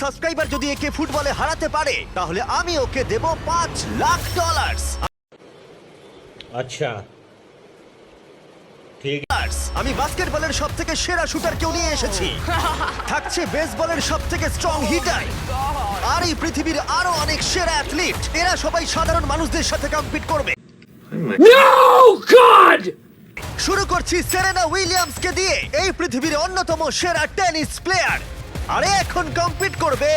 Subscriber যদি একে ফুটবলে হারাতে পারে তাহলে আমি ওকে দেব $5 লাখ। अच्छा ठीक আমি বাস্কেটবলের সব থেকে সেরা শুটার কেউ নিয়ে এসেছি। থাকছে বেসবলের সব থেকে স্ট্রং হিটার, আর এই পৃথিবীর আরো অনেক সেরা অ্যাথলিট। এরা সবাই সাধারণ মানুষদের সাথে কম্পিট করবে। No God! শুরু করছি সেরেনা উইলিয়ামসকে দিয়ে, এই পৃথিবীর অন্যতম সেরা টেনিস প্লেয়ার। আরে এখন কম্পিট করবে,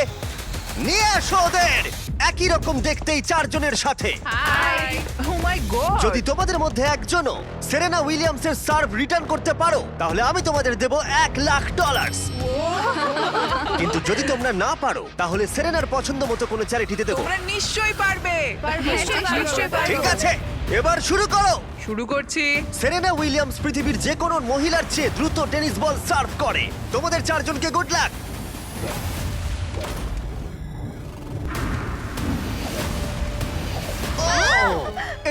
নিয়ে আসো ওদের। একই রকম দেখতেই চারজনের সাথে। হাই ও মাই গড যদি তোমাদের মধ্যে একজনও সেরেনা উইলিয়ামসের সার্ভ রিটার্ন করতে পারো তাহলে আমি তোমাদের দেব $1 লাখ। কিন্তু যদি তোমরা না পারো তাহলে সেরেনার পছন্দ মতো কোনো চ্যারিটিতে দেবো। তোমরা নিশ্চয়ই পারবে নিশ্চয়ই ঠিক পারবে। আছে, এবার শুরু করো। শুরু করছি। সেরেনা উইলিয়ামস পৃথিবীর যে কোনো মহিলার চেয়ে দ্রুত টেনিস বল সার্ভ করে। তোমাদের চারজনকে গুড লাক।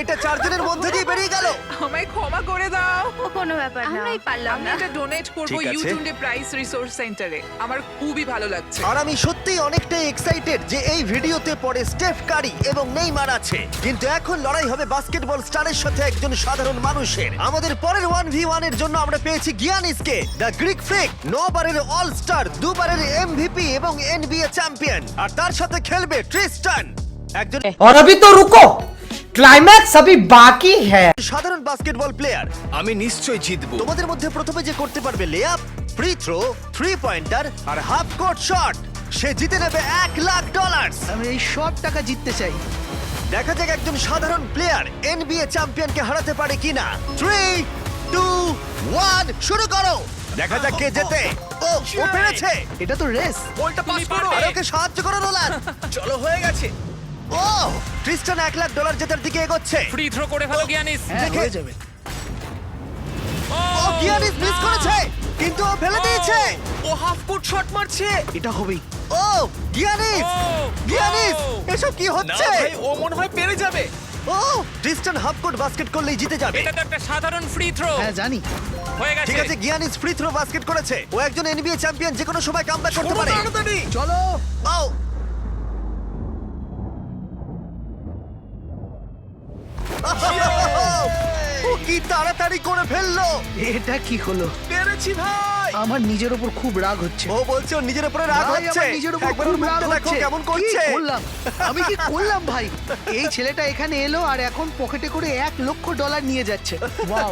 এটা চারজনের মধ্যে দিয়ে বেরিয়ে গেল। আমায় ক্ষমা করে দাও। কোনো ব্যাপার না, আমরাই পারলাম আমি না। এটা ডোনেট করব ঠিক আছে। ইউটিউবে প্রাইস রিসোর্স সেন্টারে। আমার খুবই ভালো লাগছে। আর আমি সত্যিই অনেকটাই এক্সাইটেড যে এই ভিডিওতে পরে স্টেফ কারি এবং নেইমার আছে, কিন্তু এখন লড়াই হবে বাস্কেটবল স্টারের সাথে একজন সাধারণ মানুষের। আমাদের পরের 1v1 এর জন্য আমরা পেয়েছি গিয়ানিসকে, দ্য গ্রিক ফ্রিক, 9 বারের অল স্টার, 2 বারের এমভিপি এবং এনবিএ চ্যাম্পিয়ন। আর তার সাথে খেলবে ট্রিস্টান, একজন और अभी तो रुको, क्लाइमैक्स अभी बाकी है। সাধারণ বাস্কেটবল প্লেয়ার। আমি নিশ্চয়ই জিতবো। তোমাদের মধ্যে প্রথমে যে করতে পারবে লেআপ, ফ্রি থ্রো, 3 পয়েন্টার আর হাফ কোর্ট শট, সে জিতে নেবে $1 লাখ। আমি এই সব টাকা জিততে চাই। দেখা যাক একজন সাধারণ প্লেয়ার এনবিএ চ্যাম্পিয়নকে হারাতে পারে কিনা। 3, 2, 1 শুরু করো। দেখা যাক কে জেতে। ও পেরেছে। এটা তো রেস। বলটা পাস করো। আর ওকে সাহায্য করো নোলান। চলো হয়ে গেছে। ও ট্রিস্টান $1 লাখ জেতার দিকে এগোচ্ছে। ফ্রি থ্রো করে ফেলো গিয়ানিস। হ্যাঁ দেখে- হয়ে যাবে। ও গিয়ানিস মিস করেছে, কিন্তু ও ফেলে দিয়েছে। ও হাফ কোর্ট শট মারছে। এটা হবেই। ও গিয়ানিস, গিয়ানিস এসব কি না হচ্ছে? ভাই, ও মনে হয় পেরে যাবে। ও ট্রিস্টান হাফ কোর্ট বাস্কেট করলেই জিতে যাবে। এটা তো একটা সাধারণ ফ্রি থ্রো। হ্যাঁ জানি। হয়ে গেছে। ঠিক আছে, গিয়ানিস ফ্রি থ্রো বাস্কেট করেছে। ও একজন এনবিএ চ্যাম্পিয়ন, যে কোনো সময় কামব্যাক করতে পারে। তাড়াতাড়ি। চলো। ও ও কি তাড়াতাড়ি করে ফেললো। এটা কি হলো? পেরেছি ভাই। আমার নিজের উপর খুব রাগ হচ্ছে। ও বলছে ওর নিজের উপরে রাগ ভাই, হচ্ছে। আমার নিজের উপর একবার খুব ওর রাগ মুখটা দেখো হচ্ছে। কেমন কি করছে। করলাম? আমি কি করলাম ভাই? এই ছেলেটা এখানে এলো আর এখন পকেটে করে $1 লাখ নিয়ে যাচ্ছে। ওয়াও।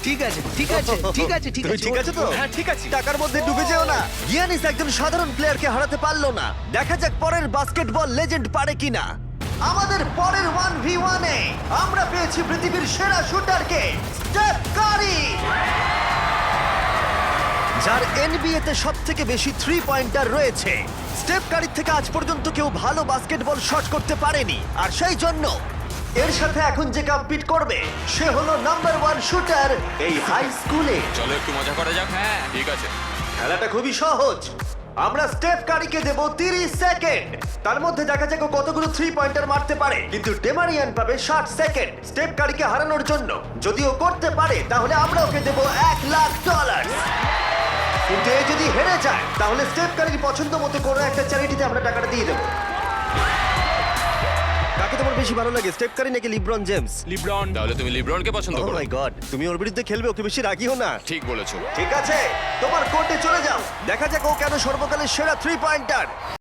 ঠিক আছে ঠিক আছে ঠিক আছে ঠিক তুমি আছে। ঠিক আছে তো? হ্যাঁ ঠিক আছে। টাকার মধ্যে ডুবে যেও না। গিয়ানিস একজন সাধারণ প্লেয়ারকে হারাতে পারলো না। দেখা যাক পরের বাস্কেটবল লেজেন্ড পারে কিনা। আমাদের পরের 1v1 এ আমরা পেয়েছি পৃথিবীর সেরা শুটারকে, স্টেফ কারি, যার এনবিএ তে সবথেকে বেশি 3 পয়েন্টার রয়েছে। স্টেফ কারির থেকে আজ পর্যন্ত কেউ ভালো বাস্কেটবল শট করতে পারেনি, আর সেই জন্য এর সাথে এখন যে কম্পিট করবে সে হলো নাম্বার 1 শুটার এই হাই স্কুলে। চলো একটু মজা করা যাক। হ্যাঁ ঠিক আছে। খেলাটা খুবই সহজ। আমরা স্টেফ কারিকে দেব 30 সেকেন্ড। তার মধ্যে দেখা যাক ও কতগুলো 3 পয়েন্টার মারতে পারে, কিন্তু ডেমারিয়ান পাবে 60 সেকেন্ড স্টেফ কারিকে হারানোর জন্য। যদি ও করতে পারে তাহলে আমরা ওকে দেব $1 লাখ। কিন্তু এ যদি হেরে যায় তাহলে স্টেফ কারির পছন্দ মতো কোনো একটা চ্যারিটিতে আমরা টাকাটা দিয়ে দেবো। কাকে তোমার বেশি ভালো লাগে, স্টেফ কারি নাকি লিব্রন জেমস? লিব্রন। তাহলে তুমি লিব্রনকে পছন্দ ও করো? মাই গড, তুমি ওর বিরুদ্ধে খেলবে, ওকে বেশি রাগিও না। ঠিক বলেছো। ঠিক আছে, তোমার কোর্টে চলে যাও। দেখা যাক ও কেন সর্বকালের সেরা 3 পয়েন্টার।